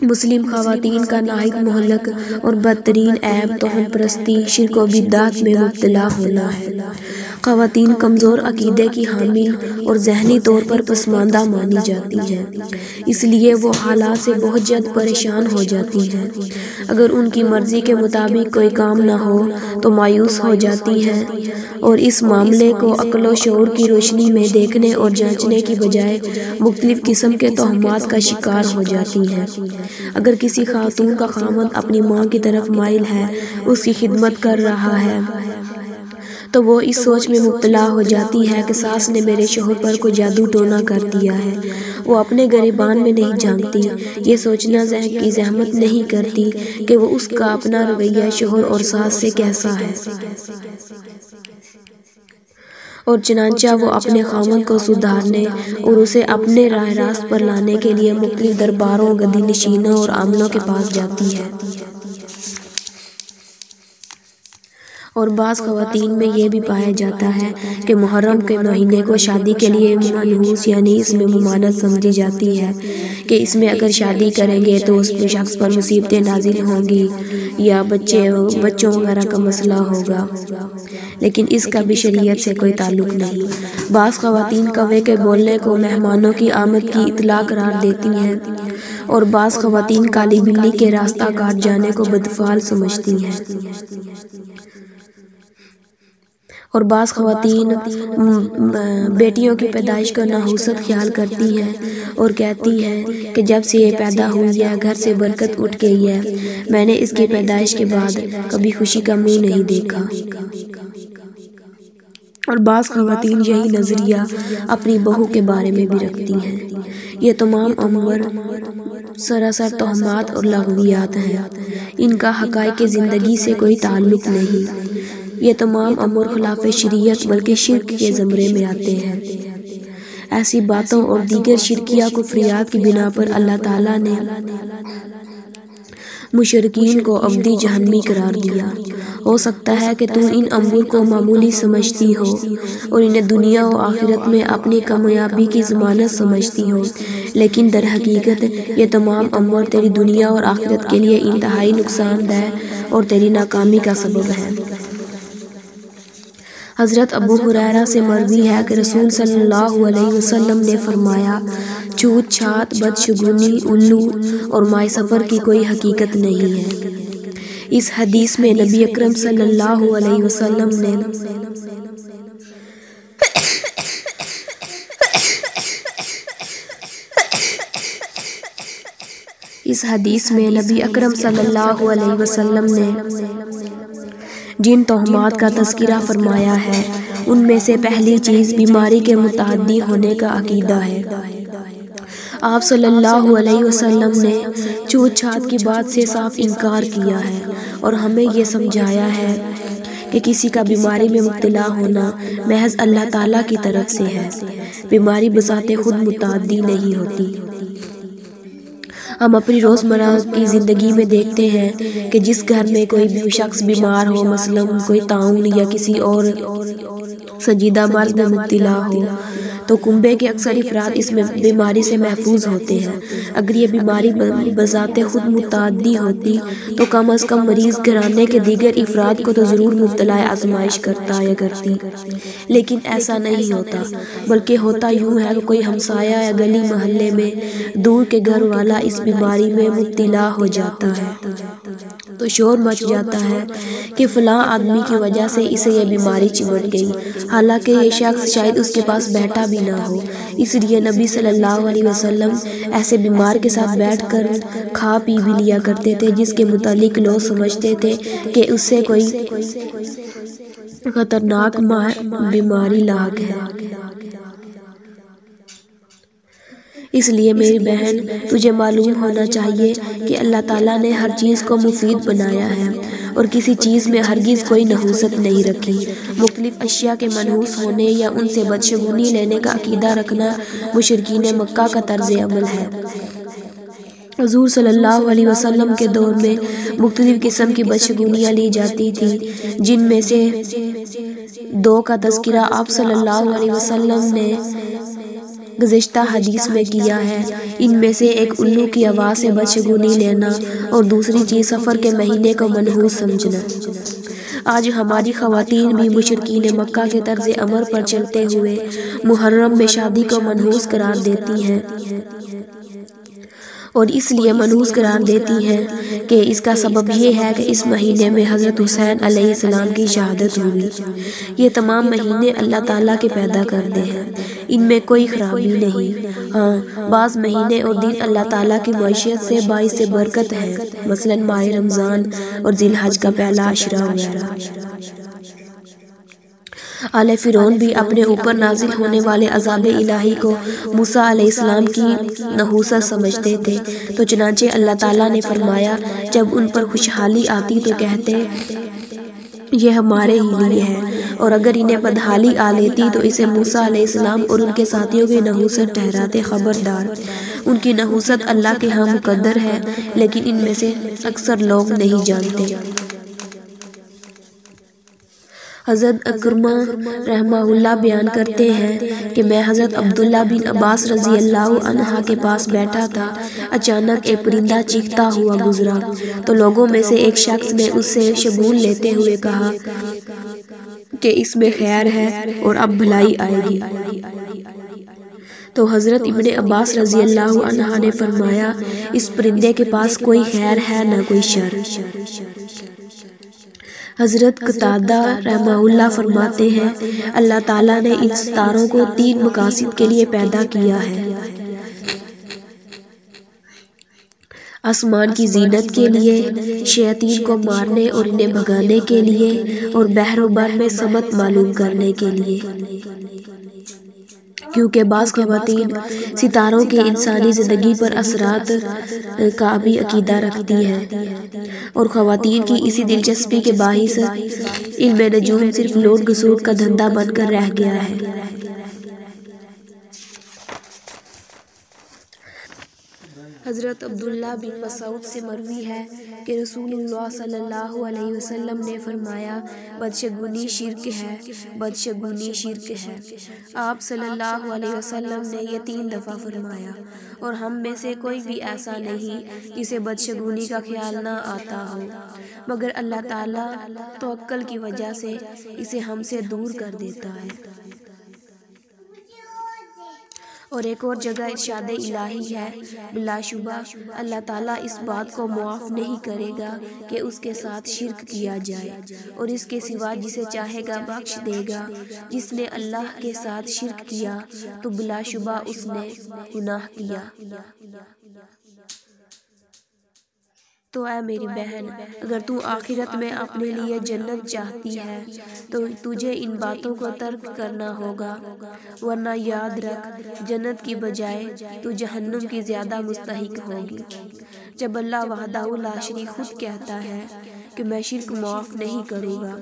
مسلم خواتین کا نہایت مہلک اور بدترین عیب توہم پرستی، شرک و بدعت میں مبتلا ہونا ہے۔ خواتین کمزور عقیدے کی حامل اور ذہنی طور پر پسماندہ مانی جاتی ہیں، اس لیے وہ حالات سے بہت جلد پریشان ہو جاتی ہیں۔ اگر ان کی مرضی کے مطابق کوئی کام نہ ہو تو مایوس ہو جاتی ہیں اور اس معاملے کو عقل و شعور کی روشنی میں دیکھنے اور جانچنے کی بجائے مختلف قسم کے توہمات کا شکار ہو جاتی ہیں۔ اگر کسی خاتون کا خاوند اپنی ماں کی طرف مائل ہے، اس کی خدمت کر رہا ہے، تو وہ اس سوچ میں مبتلا ہو جاتی ہے کہ ساس نے میرے شوہر پر کوئی جادو ٹونا کر دیا ہے۔ وہ اپنے گریبان میں نہیں جھانکتی، یہ سوچنا کی زحمت نہیں کرتی کہ وہ اس کا اپنا رویہ شوہر اور ساس سے کیسا ہے، اور چنانچہ وہ اپنے خاوند کو سدھارنے اور اسے اپنے راہ راست پر لانے کے لیے مختلف درباروں، گدی نشینوں اور عاملوں کے پاس جاتی ہے۔ اور بعض خواتین میں یہ بھی پایا جاتا ہے کہ محرم کے مہینے کو شادی کے لیے منحوس، یعنی اس میں ممانعت سمجھی جاتی ہے کہ اس میں اگر شادی کریں گے تو اس شخص پر مصیبتیں نازل ہوں گی یا بچوں وغیرہ کا مسئلہ ہوگا، لیکن اس کا بھی شریعت سے کوئی تعلق نہیں۔ بعض خواتین کوے کے بولنے کو مہمانوں کی آمد کی اطلاع قرار دیتی ہیں، اور بعض خواتین کالی بلی کے راستہ کاٹ جانے کو بدفعل سمجھتی ہیں، اور بعض خواتین بیٹیوں کی پیدائش کا نحوست خیال کرتی ہیں اور کہتی ہیں کہ جب سے یہ پیدا ہوئی ہے گھر سے برکت اٹھ گئی ہے، میں نے اس کی پیدائش کے بعد کبھی خوشی کا منہ نہیں دیکھا۔ اور بعض خواتین یہی نظریہ اپنی بہو کے بارے میں بھی رکھتی ہیں۔ یہ تمام امور سراسر توہمات اور لغویات ہیں، ان کا حقائق زندگی سے کوئی تعلق نہیں۔ یہ تمام امور خلاف شریعت بلکہ شرک کے زمرے میں آتے ہیں۔ ایسی باتوں اور دیگر شرکیہ کفریات کی بنا پر اللہ تعالیٰ نے مشرکین کو ابدی جہنمی قرار دیا۔ ہو سکتا ہے کہ تم ان امور کو معمولی سمجھتی ہو اور انہیں دنیا و آخرت میں اپنی کامیابی کی ضمانت سمجھتی ہو، لیکن در حقیقت یہ تمام امور تیری دنیا اور آخرت کے لیے انتہائی نقصان دہ اور تیری ناکامی کا سبب ہے۔ حضرت ابو ہریرہ سے مروی ہے کہ رسول صلی اللہ علیہ وسلم نے فرمایا، چھوت چھات، بدشگونی، الو اور مائے سفر کی کوئی حقیقت نہیں ہے۔ اس حدیث میں نبی اکرم صلی اللہ علیہ وسلم نے جن توہمات کا تذکرہ فرمایا ہے ان میں سے پہلی چیز بیماری کے متعدی ہونے کا عقیدہ ہے۔ آپ صلی اللہ علیہ وسلم نے چھوت چھات کی بات سے صاف انکار کیا ہے اور ہمیں یہ سمجھایا ہے کہ کسی کا بیماری میں مبتلا ہونا محض اللہ تعالیٰ کی طرف سے ہے۔ بیماری بذات خود متعدی نہیں ہوتی۔ ہم اپنی روزمرہ کی زندگی میں دیکھتے ہیں کہ جس گھر میں کوئی بھی شخص بیمار ہو، مثلاً کوئی طاعون یا کسی اور سنجیدہ مرض میں مبتلا ہو، تو کنبے کے اکثر افراد اس بیماری سے محفوظ ہوتے ہیں۔ اگر یہ بیماری بذات خود متعدی ہوتی تو کم از کم مریض گھرانے کے دیگر افراد کو تو ضرور مبتلا آزمائش کرتا یا کرتی، لیکن ایسا نہیں ہوتا، بلکہ ہوتا یوں ہے کہ کوئی ہمسایہ یا گلی محلے میں دور کے گھر والا اس بیماری میں مبتلا ہو جاتا ہے تو شور مچ جاتا ہے کہ فلاں آدمی کی وجہ سے اسے یہ بیماری چمٹ گئی، حالانکہ یہ شخص شاید اس کے پاس بیٹھا بھی نہ ہو۔ اس لیے نبی صلی اللہ علیہ وسلم ایسے بیمار کے ساتھ بیٹھ کر کھا پی بھی لیا کرتے تھے جس کے متعلق لوگ سمجھتے تھے کہ اس سے کوئی خطرناک بیماری لاحق ہے۔ اس لیے میری بہن، تجھے معلوم ہونا چاہیے کہ اللہ تعالیٰ نے ہر چیز کو مفید بنایا ہے اور کسی چیز میں ہرگز کوئی نحوست نہیں رکھی۔ مختلف اشیاء کے منحوس ہونے یا ان سے بدشگونی لینے کا عقیدہ رکھنا مشرکین مکہ کا طرز عمل ہے۔ حضور صلی اللہ علیہ وسلم کے دور میں مختلف قسم کی بدشگونیاں لی جاتی تھیں، جن میں سے دو کا تذکرہ آپ صلی اللہ علیہ وسلم نے گزشتہ حدیث میں کیا ہے۔ ان میں سے ایک الو کی آواز سے بدشگونی لینا اور دوسری چیز سفر کے مہینے کو منحوس سمجھنا۔ آج ہماری خواتین بھی مشرکین مکہ کے طرز عمل پر چلتے ہوئے محرم میں شادی کو منحوس قرار دیتی ہیں، اور اس لیے منحوس قرار دیتی ہیں کہ اس کا سبب یہ ہے کہ اس مہینے میں حضرت حسین علیہ السلام کی شہادت ہوئی۔ یہ تمام مہینے اللہ تعالیٰ کے پیدا کردے ہیں، ان میں کوئی خرابی نہیں۔ ہاں، بعض مہینے اور دن اللہ تعالیٰ کی معیشت سے باعث برکت ہیں، مثلاً ماہ رمضان اور ذی الحج کا پہلا عشرہ وغیرہ۔ آل فرعون بھی اپنے اوپر نازل ہونے والے عذاب الہی کو موسیٰ علیہ السلام کی نحوست سمجھتے تھے، تو چنانچہ اللہ تعالیٰ نے فرمایا جب ان پر خوشحالی آتی تو کہتے یہ ہمارے ہی لیے ہے، اور اگر انہیں بدحالی آ لیتی تو اسے موسیٰ علیہ السلام اور ان کے ساتھیوں کی نحوست ٹھہراتے۔ خبردار، ان کی نحوست اللہ کے ہاں مقدر ہے، لیکن ان میں سے اکثر لوگ نہیں جانتے۔ حضرت اکرمہ رحمہ اللہ بیان کرتے ہیں کہ میں حضرت عبداللہ بن عباس رضی اللہ عنہ کے پاس بیٹھا تھا، اچانک ایک پرندہ چیختا ہوا گزرا تو لوگوں میں سے ایک شخص نے اس سے شگون لیتے ہوئے کہا کہ اس میں خیر ہے اور اب بھلائی آئے گی۔ تو حضرت ابن عباس رضی اللہ عنہ نے فرمایا اس پرندے کے پاس کوئی خیر ہے نہ کوئی شر۔ حضرت قتادہ رحمہ اللہ فرماتے ہیں اللہ تعالیٰ نے ان ستاروں کو 3 مقاصد کے لیے پیدا کیا ہے: آسمان کی زینت کے لیے، شیاطین کو مارنے اور انہیں بھگانے کے لیے، اور بحر و بر میں سمت معلوم کرنے کے لیے۔ کیونکہ بعض خواتین ستاروں کے انسانی زندگی پر اثرات کا بھی عقیدہ رکھتی ہیں، اور خواتین کی اسی دلچسپی کے باعث علم نجوم صرف لوٹ گھسوٹ کا دھندا بن کر رہ گیا ہے۔ حضرت عبداللہ بن مسعود سے مروی ہے کہ رسول اللہ صلی اللہ علیہ وسلم نے فرمایا بدشگونی شرک ہے، بدشگونی شرک ہے۔ آپ صلی اللہ علیہ وسلم نے یہ 3 دفعہ فرمایا، اور ہم میں سے کوئی بھی ایسا نہیں جسے بدشگونی کا خیال نہ آتا ہو، مگر اللہ تعالیٰ توکل کی وجہ سے اسے ہم سے دور کر دیتا ہے۔ اور ایک اور جگہ ارشاد الہی ہے بلا شبہ اللہ تعالیٰ اس بات کو معاف نہیں کرے گا کہ اس کے ساتھ شرک کیا جائے، اور اس کے سوا جسے چاہے گا بخش دے گا۔ جس نے اللہ کے ساتھ شرک کیا تو بلا شبہ اس نے گناہ کیا۔ تو اے میری بہن، اگر تو آخرت میں اپنے لیے جنت چاہتی ہے تو تجھے ان باتوں کو ترک کرنا ہوگا، ورنہ یاد رکھ جنت کی بجائے تو جہنم کی زیادہ مستحق ہوگی۔ جب اللہ وحدہ لا شریک خود کہتا ہے کہ میں شرک معاف نہیں کروں گا،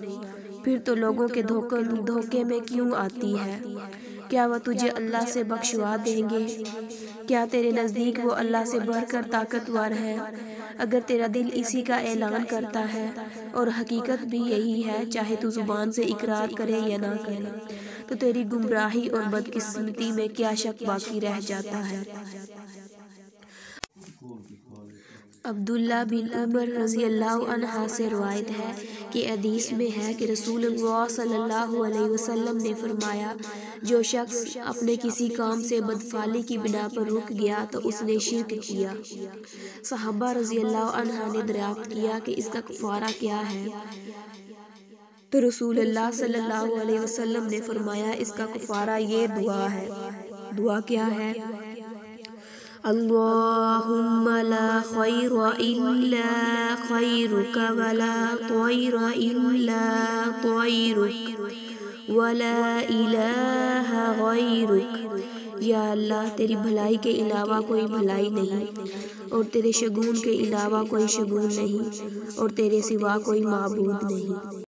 پھر تو لوگوں کے دھوکے میں کیوں آتی ہے؟ کیا وہ تجھے اللہ سے بخشوا دیں گے؟ کیا تیرے نزدیک وہ اللہ سے بڑھ کر طاقتور ہے؟ اگر تیرا دل اسی کا اعلان کرتا ہے اور حقیقت بھی یہی ہے، چاہے تو زبان سے اقرار کرے یا نہ کرے، تو تیری گمراہی اور بدقسمتی میں کیا شک باقی رہ جاتا ہے؟ عبداللہ بن عمر رضی اللہ عنہ سے روایت ہے کہ حدیث میں ہے کہ رسول اللہ صلی اللہ علیہ وسلم نے فرمایا جو شخص اپنے کسی کام سے بدفعلی کی بنا پر رک گیا تو اس نے شرک کیا۔ صحابہ رضی اللہ عنہ نے دریافت کیا کہ اس کا کفارہ کیا ہے، تو رسول اللہ صلی اللہ علیہ وسلم نے فرمایا اس کا کفارہ یہ دعا ہے۔ دعا کیا ہے؟ اللہم لا خیر الا خیرک ولا طیر الا طیرک ولا الہ غیرک۔ یا اللہ، تیری بھلائی کے علاوہ کوئی بھلائی نہیں، اور تیرے شگون کے علاوہ کوئی شگون نہیں، اور تیرے سوا کوئی معبود نہیں۔